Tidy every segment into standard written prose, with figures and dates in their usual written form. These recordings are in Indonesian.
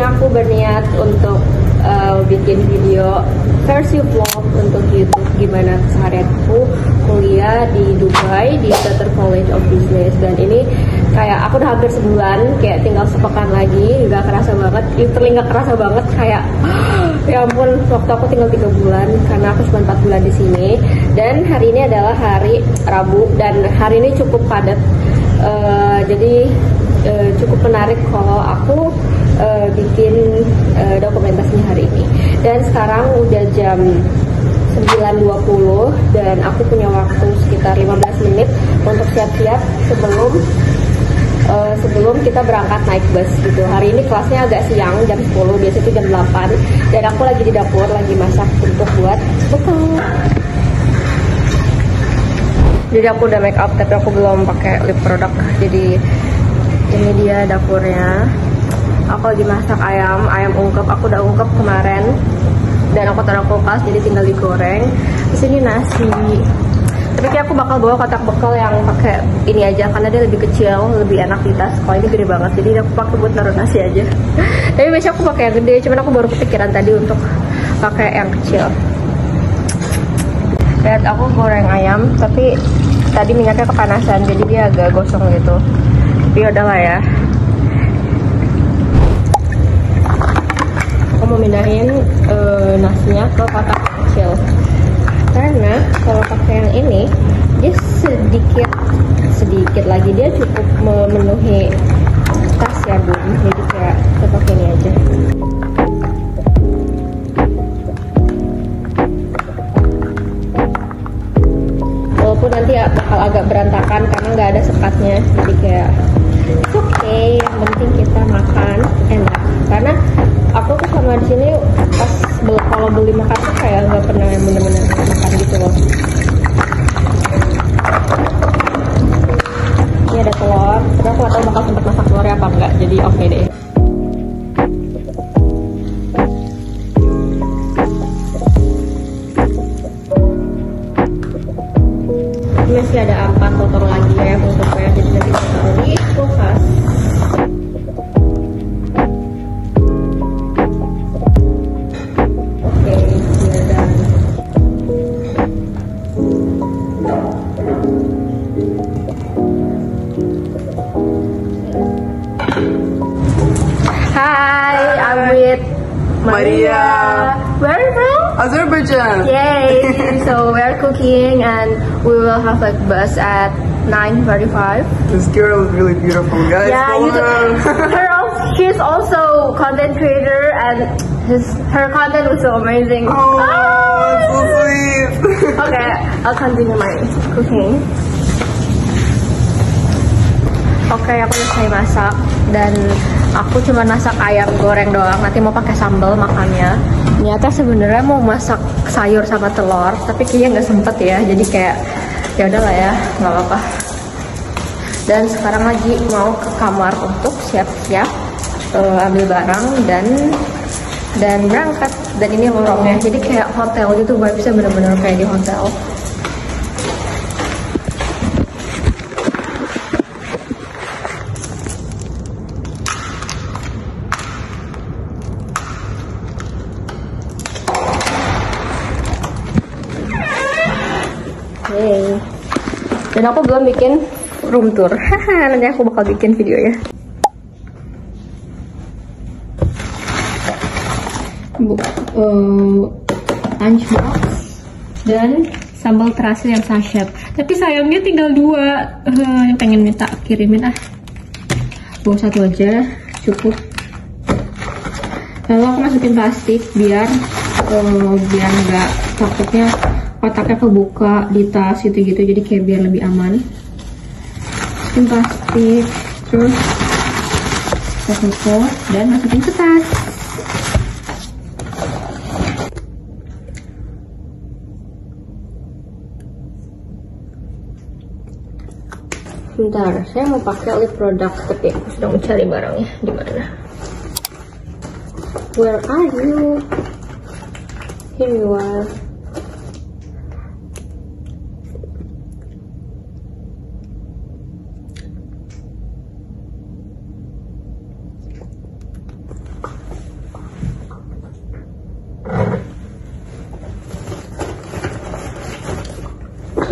aku berniat untuk bikin video versi vlog untuk YouTube gimana keseharianku kuliah di Dubai di Qatar College of Business. Dan ini kayak aku udah hampir sebulan, kayak tinggal sepekan lagi, nggak kerasa banget, literally nggak kerasa banget, kayak ya ampun, waktu aku tinggal 3 bulan karena aku cuma 4 bulan di sini. Dan hari ini adalah hari Rabu dan hari ini cukup padat, jadi cukup menarik kalau aku bikin dokumentasinya hari ini. Dan sekarang udah jam 9.20 dan aku punya waktu sekitar 15 menit untuk siap-siap sebelum kita berangkat naik bus gitu. Hari ini kelasnya agak siang, jam 10, biasanya itu jam 8. Dan aku lagi di dapur, lagi masak untuk buat bekal. Jadi aku udah make up, tapi aku belum pakai lip product. Jadi ini dia dapurnya. Aku lagi masak ayam ungkep. Aku udah ungkep kemarin dan aku taruh kulkas, jadi tinggal digoreng. Di sini nasi. Tapi kayak aku bakal bawa kotak bekal yang pakai ini aja karena dia lebih kecil, lebih enak di tas. Kalau ini gede banget, jadi aku pakai buat naruh nasi aja. Tapi biasanya aku pakai yang gede, cuman aku baru kepikiran tadi untuk pakai yang kecil. Lihat aku goreng ayam, tapi tadi minyaknya kepanasan, jadi dia agak gosong gitu. Tapi udahlah ya. Aku mau mindahin nasinya ke kotak kecil. Karena kalau pakai yang ini dia sedikit lagi, dia cukup memenuhi tas ya bun. Jadi kayak kita pakai ini aja. Walaupun nanti bakal agak berantakan karena nggak ada sekatnya, jadi kayak oke, yang penting kita makan enak. Karena aku tuh sama di sini pas kalau beli makan tuh kayak nggak pernah yang bener-bener makan gitu loh. Ini ada telur, tapi aku nggak tahu bakal sempet masak telurnya apa enggak, jadi oke deh. Ini masih ada 4 potong lagi ya untuknya, jadi nanti kita taruh di kulkas. Hi, I'm with Maria. Where are you from? Azerbaijan. Yay! So we're cooking and we will have like bus at 9:45. This girl is really beautiful, guys. Yeah, she's also content creator and her content was so amazing. Oh, that's so sweet. Okay, I'll continue my cooking. Oke, aku selesai masak dan aku cuma masak ayam goreng doang. Nanti mau pakai sambal makannya. Ternyata sebenarnya mau masak sayur sama telur, tapi kayaknya nggak sempet ya. Jadi kayak ya udahlah ya, nggak apa-apa. Dan sekarang lagi mau ke kamar untuk siap-siap ambil barang dan berangkat. Dan ini lorongnya, jadi kayak hotel gitu, bisa bener-bener kayak di hotel. Hey. Dan aku belum bikin room tour. Nanti aku bakal bikin videonya. Lunchbox dan sambal terasi yang sachet. Tapi sayangnya tinggal 2. Yang pengen minta kirimin bawa 1 aja cukup. Lalu aku masukin plastik biar nggak, takutnya kotaknya kebuka di tas gitu-gitu, jadi kayak biar lebih aman. Masukin plastik, terus kita tutup dan masukin ke tas. Bentar, saya mau pakai lip product tapi aku sedang mencari barangnya di mana. Where are you? Here you are.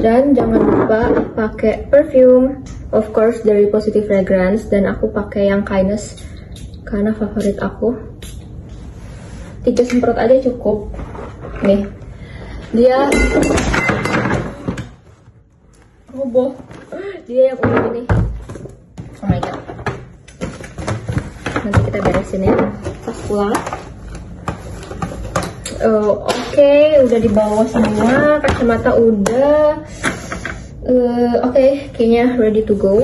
Dan jangan lupa pakai perfume, of course dari Positive Fragrance, dan aku pakai yang Kindness karena favorit aku. 3 semprot aja cukup. Nih, dia roboh. Dia yang unik ini. Oh my god. Nanti kita beresin ya pas pulang. Oke, udah dibawa semua, kacamata udah. Oke, kayaknya ready to go.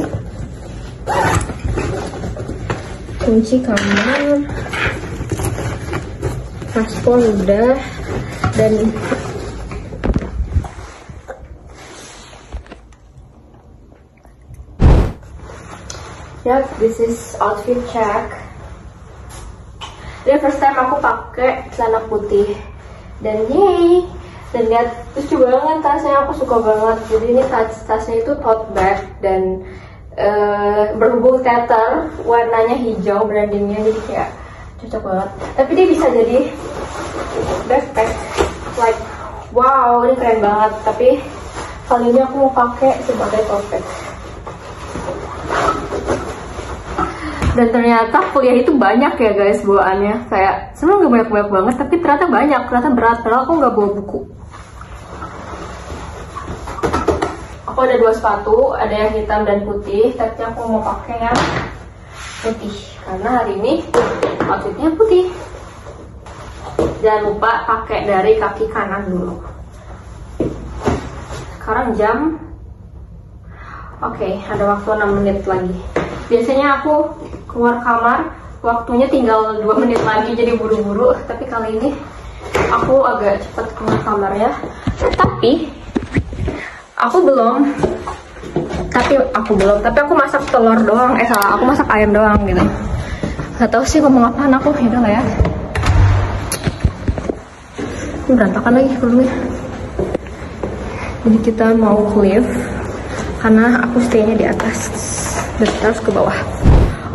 Kunci kamar, paspor udah, dan this is outfit check. Ini first time aku pakai celana putih, dan yay, dan lihat lucu banget tasnya, aku suka banget. Jadi ini tasnya itu tote bag dan berhubung tether, warnanya hijau, brandingnya, jadi kayak cocok banget. Tapi dia bisa jadi backpack, like wow, ini keren banget. Tapi kali ini aku mau pakai sebagai tote bag. Dan ternyata kuliah itu banyak ya guys bawaannya. Kayak sebenarnya nggak banyak banget, tapi ternyata banyak, ternyata berat. Padahal aku nggak bawa buku. Aku ada 2 sepatu, ada yang hitam dan putih. Tapi aku mau pakai yang putih karena hari ini outfitnya putih. Jangan lupa pakai dari kaki kanan dulu. Sekarang jam, oke, ada waktu 6 menit lagi. Biasanya aku keluar kamar waktunya tinggal 2 menit lagi, jadi buru-buru. Tapi kali ini aku agak cepat keluar kamarnya. Tapi aku masak telur doang. Salah, aku masak ayam doang gitu. Gak tau sih ngomong apaan aku, yaudah lah ya. Ini berantakan lagi kerudungnya. Jadi kita mau lift karena aku stay-nya di atas dan kita harus ke bawah.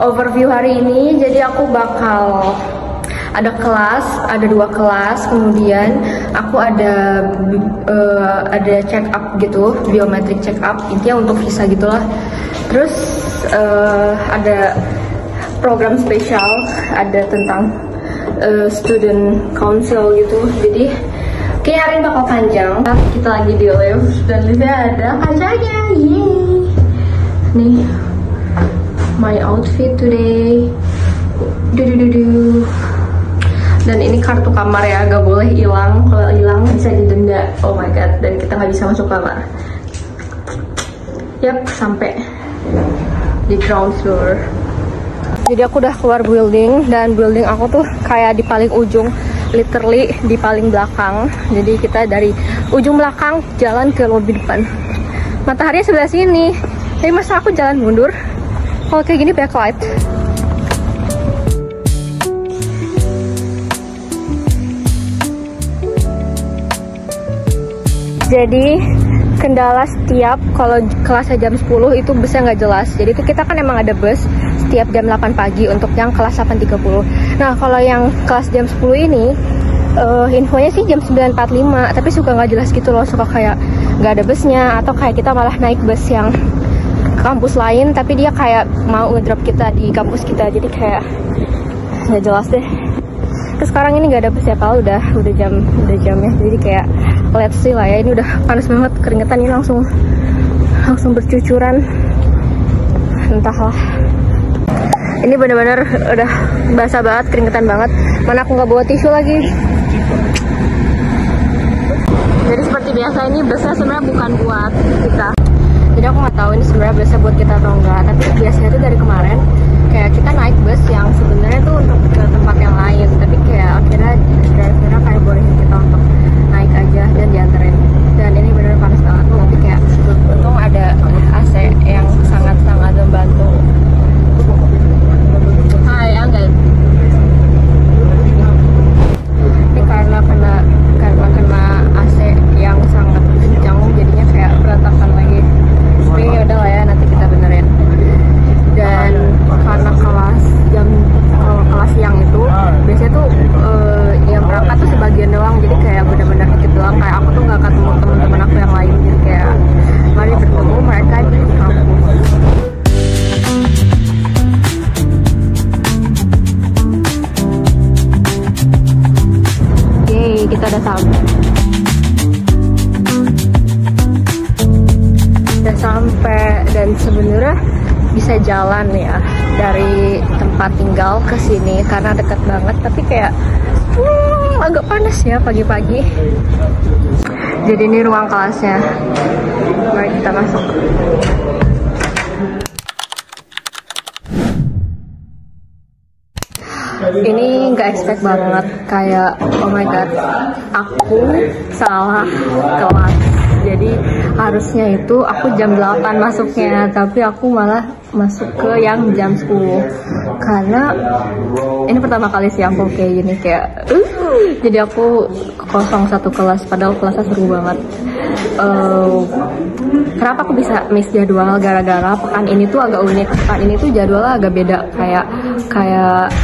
Overview hari ini, jadi aku bakal ada kelas, ada 2 kelas, kemudian aku ada check up gitu, biometric check up, intinya untuk visa gitulah. Terus ada program spesial, ada tentang student council gitu. Jadi kayaknya hari ini bakal panjang. Kita lagi di lift dan liftnya ada kacanya, yeay. Nih my outfit today. Dan ini kartu kamar ya, gak boleh hilang. Kalau hilang bisa didenda. Oh my god, dan kita nggak bisa masuk kamar. Yap, sampai di ground floor. Jadi aku udah keluar building, dan building aku tuh kayak di paling ujung, literally di paling belakang. Jadi kita dari ujung belakang jalan ke lobby depan. Mataharinya sebelah sini, tapi masa aku jalan mundur? Kalau kayak gini backlight. Jadi kendala setiap kalau kelasnya jam 10 itu busnya nggak jelas. Jadi itu kita kan emang ada bus setiap jam 8 pagi untuk yang kelas 8.30. Nah kalau yang kelas jam 10 ini infonya sih jam 9.45, tapi suka nggak jelas gitu loh. Suka kayak nggak ada busnya, atau kayak kita malah naik bus yang kampus lain tapi dia kayak mau ngedrop kita di kampus kita, jadi kayak nggak jelas deh. Terus sekarang ini nggak ada bus ya, Pak, udah jamnya, jadi kayak let's see lah ya. Ini udah panas banget, keringetan ini langsung bercucuran, entahlah. Ini bener-bener udah basah banget, keringetan banget. Mana aku nggak bawa tisu lagi. Jadi seperti biasa ini busnya sebenarnya bukan buat kita. Jadi aku nggak tahu ini sebenarnya busnya buat kita atau enggak. Tapi biasanya tuh dari kemarin kayak kita naik bus yang sebenarnya tuh untuk ke tempat yang lain. Tapi kayak akhirnya drivernya kayak bolehin kita untuk naik aja dan dianterin. Dan ini bener panas banget. Tapi kayak untung ada AC yang sangat-sangat membantu. Hai Angga. Ini karena kena AC yang sangat kencang, jadinya kayak berantakan lagi. Tapi yaudah lah ya, nanti kita benerin. Dan karena kelas jam jalan ya dari tempat tinggal ke sini karena dekat banget, tapi kayak agak panas ya pagi-pagi. Jadi ini ruang kelasnya. Mari kita masuk. Ini nggak expect banget, kayak oh my god, aku salah kelas. Jadi harusnya itu aku jam 8 masuknya, tapi aku malah masuk ke yang jam 10 karena ini pertama kali sih aku kayak gini, kayak jadi aku kosong satu kelas padahal kelasnya seru banget. Kenapa aku bisa miss jadwal? Gara-gara pekan ini tuh agak unik. Pekan ini tuh jadwalnya agak beda, kayak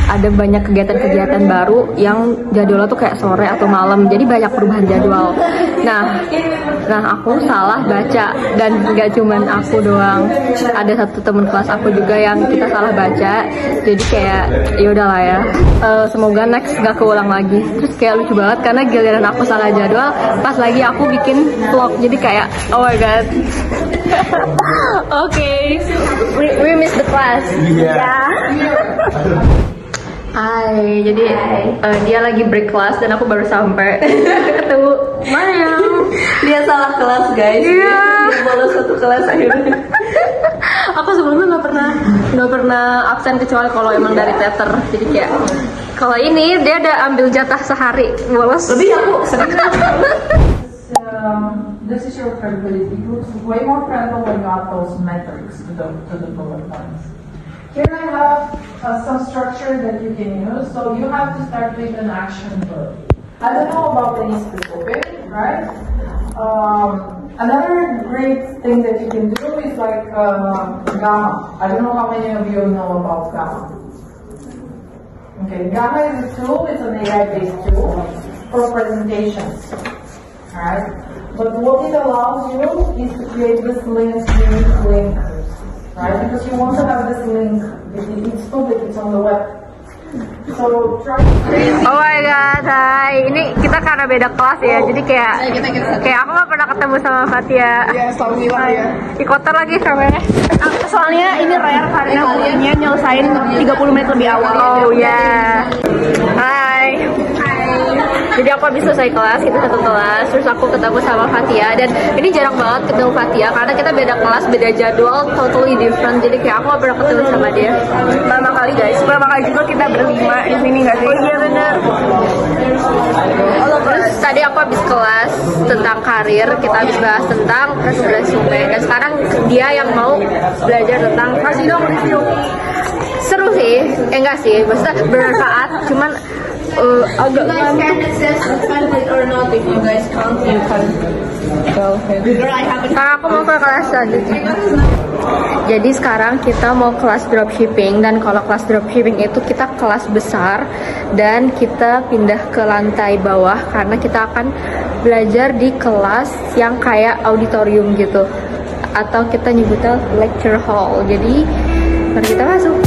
ada banyak kegiatan-kegiatan baru yang jadwalnya tuh kayak sore atau malam, jadi banyak perubahan jadwal. Nah aku salah baca, dan gak cuman aku doang, ada satu temen kelas aku juga yang kita salah baca. Jadi kayak ya udahlah ya, semoga next gak keulang lagi. Terus kayak lucu banget karena giliran aku salah jadwal pas lagi aku bikin vlog, jadi kayak oh my god. Okay, we miss the class. Yeah. Hai, jadi dia lagi break kelas dan aku baru sampai. Ketemu Mariam. Dia salah kelas guys. Iya. Dia bolos satu kelas akhirnya. Aku sebelumnya nggak pernah absen kecuali kalau emang dari teater. Jadi kayak kalau ini dia ada ambil jatah sehari bolos. Lebih aku sering. This is your credibility. It looks way more credible when you add those metrics to the bullet points. Here I have some structure that you can use. So you have to start with an action verb. I don't know about any specific, right? Another great thing that you can do is like Gamma. I don't know how many of you know about Gamma. Okay, Gamma is a tool. It's an AI-based tool for presentations. Alright, but what it allows you is to create this link, right? Because you want to have this link. It's public, it's on the web. So try. Oh my god, hai. Ini kita karena beda kelas ya, jadi kayak aku gak pernah ketemu sama Fatia. Iya, selalu hilang ya. Ikotar lagi kameranya. Soalnya ini rare karena kuliahnya nyelesain 30 menit lebih awal. Oh ya. Yeah. Hai. Jadi aku habis selesai kelas, kita satu kelas, terus aku ketemu sama Fatia, dan ini jarang banget ketemu Fatia karena kita beda kelas, beda jadwal, totally different. Jadi kayak aku gak pernah ketemu sama dia. Pertama kali guys, pertama kali juga kita berlima di sini nggak sih? Oh iya benar. Terus tadi aku habis kelas tentang karir, kita habis bahas tentang resume, dan sekarang dia yang mau belajar tentang seru sih, enggak sih, maksudnya bermanfaat, cuman agak karena aku mau ke kelas selanjutnya. Jadi sekarang kita mau kelas dropshipping, dan kalau kelas dropshipping itu kita kelas besar dan kita pindah ke lantai bawah karena kita akan belajar di kelas yang kayak auditorium gitu, atau kita nyebutnya lecture hall. Jadi mari kita masuk.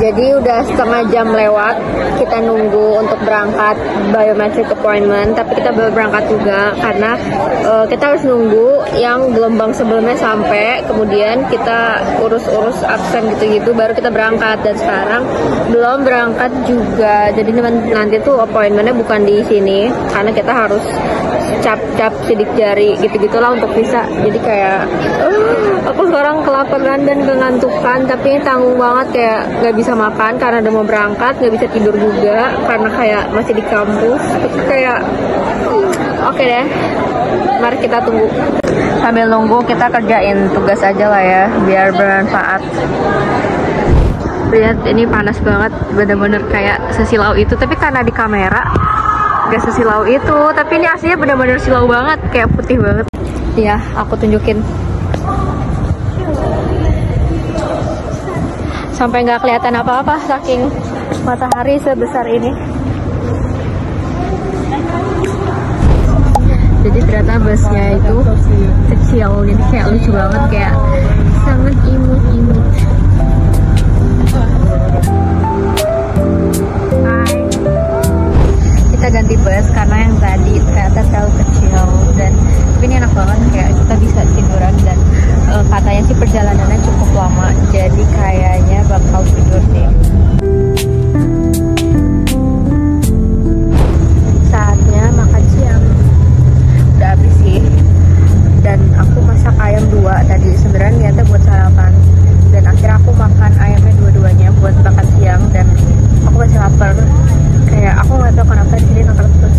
Jadi udah setengah jam lewat, kita nunggu untuk berangkat biometric appointment, tapi kita belum berangkat juga karena kita harus nunggu yang gelombang sebelumnya sampai, kemudian kita urus-urus absen gitu-gitu baru kita berangkat, dan sekarang belum berangkat juga. Jadi nanti tuh appointmentnya bukan di sini karena kita harus cap sidik jari gitu-gitulah untuk visa. Jadi kayak aku sekarang kelaparan dan kengantukan, tapi tanggung banget, kayak nggak bisa makan karena udah mau berangkat, nggak bisa tidur juga karena kayak masih di kampus. Tapi kayak oke deh, mari kita tunggu. Sambil nunggu kita kerjain tugas aja lah ya, biar bermanfaat. Lihat ini panas banget, bener-bener kayak sesilau itu, tapi karena di kamera gak sesilau itu, tapi ini aslinya bener-bener silau banget, kayak putih banget. Iya, aku tunjukin. Sampai nggak kelihatan apa-apa saking matahari sebesar ini. Jadi ternyata busnya itu kecil. kecil, jadi kayak lucu banget, kayak sangat imut-imut. Kita ganti bus karena yang tadi ternyata terlalu kecil, dan ini enak banget, kayak kita bisa tiduran, dan katanya sih perjalanannya cukup lama, jadi kayaknya bakal tidur deh. Saatnya makan siang, udah habis sih, dan aku masak ayam 2 tadi, sebenarnya niatnya buat sarapan, dan akhirnya aku makan ayamnya dua-duanya buat makan siang, dan aku masih lapar, kayak aku nggak tahu kenapa di sini lapar terus.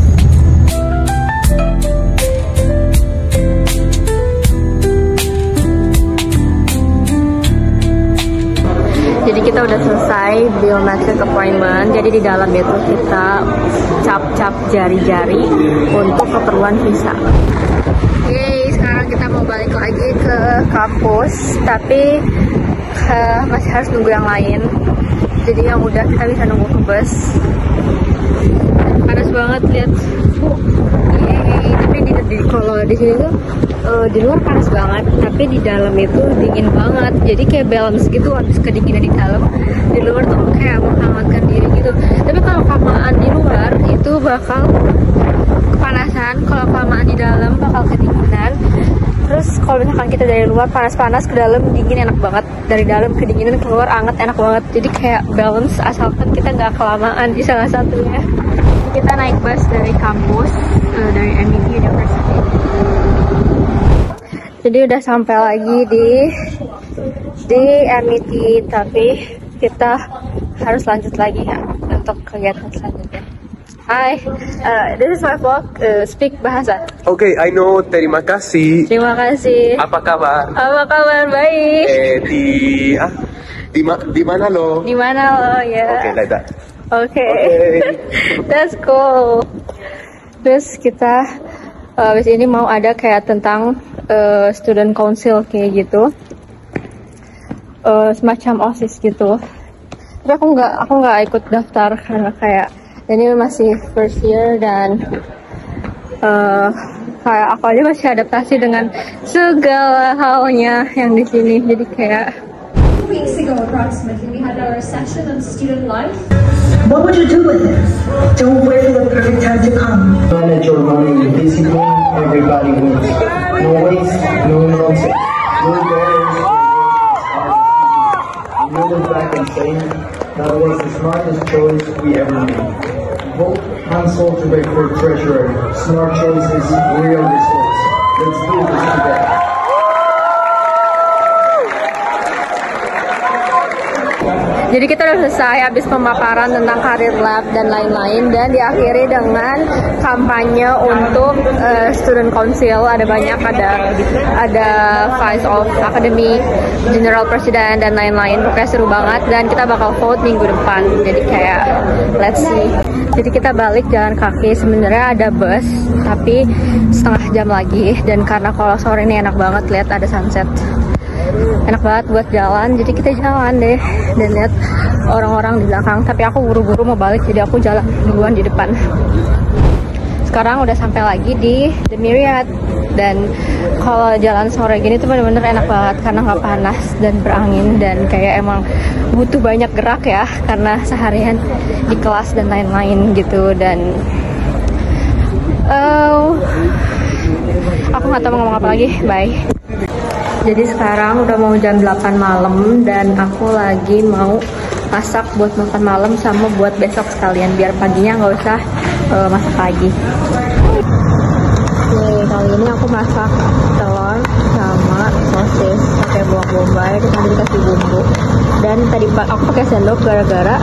Jadi kita udah selesai biometric appointment. Jadi di dalam itu kita cap-cap jari-jari untuk keperluan visa. Oke, sekarang kita mau balik lagi ke kampus, tapi masih harus nunggu yang lain. Jadi yang udah kita bisa nunggu ke bus. Panas banget, lihat. Tapi kalau di sini tuh di luar panas banget, tapi di dalam itu dingin banget. Jadi kayak balance gitu, habis kedinginan di dalam, di luar tuh kayak menghangatkan diri gitu. Tapi kalau kelamaan di luar itu bakal kepanasan, kalau kelamaan di dalam bakal kedinginan. Terus kalau misalkan kita dari luar panas-panas, ke dalam dingin, enak banget. Dari dalam kedinginan, keluar anget, enak banget. Jadi kayak balance, asalkan kita nggak kelamaan di salah satunya. Kita naik bus dari kampus, dari MIT University. Jadi udah sampai lagi di MIT, tapi kita harus lanjut lagi ya untuk kegiatan selanjutnya. Hi, this is my vlog. Speak bahasa. Okay, I know. Terima kasih. Terima kasih. Apa kabar? Apa kabar? Baik. Di mana lo? Di mana lo ya? Okay, like that. Okay. That's cool. Terus kita habis ini mau ada kayak tentang student council kayak gitu, semacam OSIS gitu. Tapi aku nggak ikut daftar karena kayak ini masih first year, dan kayak aku aja masih adaptasi dengan segala halnya yang di sini. Jadi kayak 2 weeks ago approximately we had our session on student life. What would you do with it? Don't wait for the perfect time to come. Manage your money with discipline, everybody wins. No waste, no nonsense. No barriers. I'm looking back and saying that was the smartest choice we ever made. Vote Hans Stoltenberg for treasurer. Smart choices, real results. Let's do this together. Jadi kita udah selesai habis pemaparan tentang karir lab dan lain-lain, dan diakhiri dengan kampanye untuk student council. Ada banyak, ada vice of academy, general president, dan lain-lain. Pokoknya seru banget, dan kita bakal vote minggu depan. Jadi kayak let's see. Jadi kita balik jalan kaki. Sebenarnya ada bus, tapi setengah jam lagi. Dan karena kalau sore ini enak banget, lihat ada sunset. Enak banget buat jalan, jadi kita jalan deh dan lihat orang-orang di belakang. Tapi aku buru-buru mau balik, jadi aku jalan duluan di depan. Sekarang udah sampai lagi di The Myriad, dan kalau jalan sore gini tuh bener-bener enak banget karena nggak panas dan berangin, dan kayak emang butuh banyak gerak ya karena seharian di kelas dan lain-lain gitu. Dan aku nggak tahu mau ngomong apa lagi. Bye. Jadi sekarang udah mau jam 8 malam, dan aku lagi mau masak buat makan malam sama buat besok sekalian, biar paginya nggak usah masak lagi. Nih, kali ini aku masak telur sama sosis pakai bawang bombay, terus nanti dikasih bumbu. Dan tadi aku pakai sendok gara-gara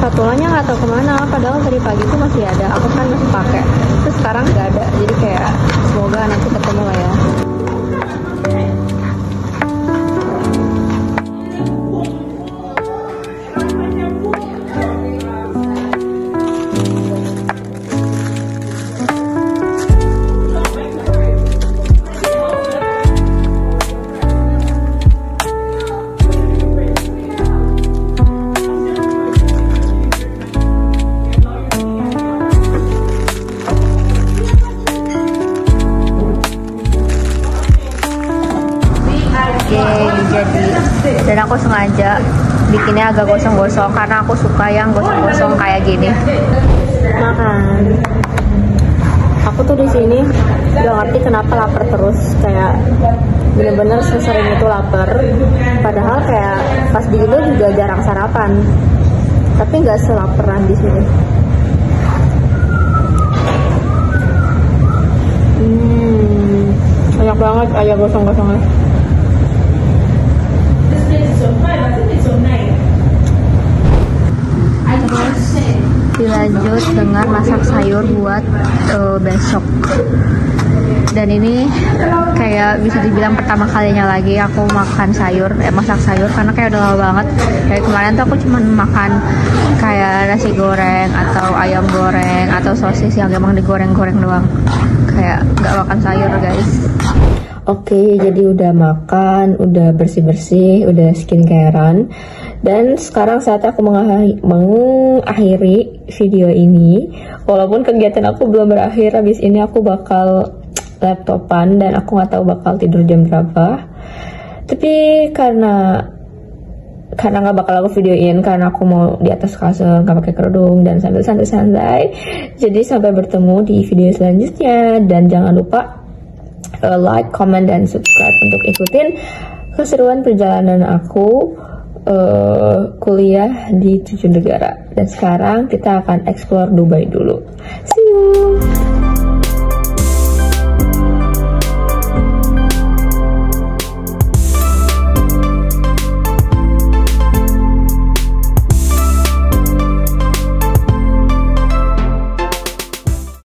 spatulanya nggak tahu kemana, padahal tadi pagi tuh masih ada, aku kan masih pakai, terus sekarang nggak ada. Jadi kayak semoga nanti ketemu lah ya. Dan aku sengaja bikinnya agak gosong-gosong karena aku suka yang gosong-gosong kayak gini. Makan. Aku tuh di sini gak ngerti kenapa lapar terus, kayak bener-bener sesering itu lapar. Padahal kayak pas di Indo juga jarang sarapan, tapi nggak selaparan di sini. Banyak banget ayam gosong-gosongnya. Dilanjut dengan masak sayur buat besok. Dan ini kayak bisa dibilang pertama kalinya lagi aku makan sayur, masak sayur, karena kayak udah lama banget. Kayak kemarin tuh aku cuma makan kayak nasi goreng atau ayam goreng atau sosis yang emang digoreng-goreng doang. Kayak nggak makan sayur guys. Oke, jadi udah makan, udah bersih-bersih, udah skincarean. Dan sekarang saatnya aku mengakhiri video ini. Walaupun kegiatan aku belum berakhir, habis ini aku bakal laptopan dan aku nggak tahu bakal tidur jam berapa. Tapi karena nggak bakal aku videoin karena aku mau di atas kasur, nggak pakai kerudung dan sambil santai-santai. Jadi sampai bertemu di video selanjutnya, dan jangan lupa like, comment, dan subscribe untuk ikutin keseruan perjalanan aku kuliah di 7 negara. Dan sekarang kita akan explore Dubai dulu. See you.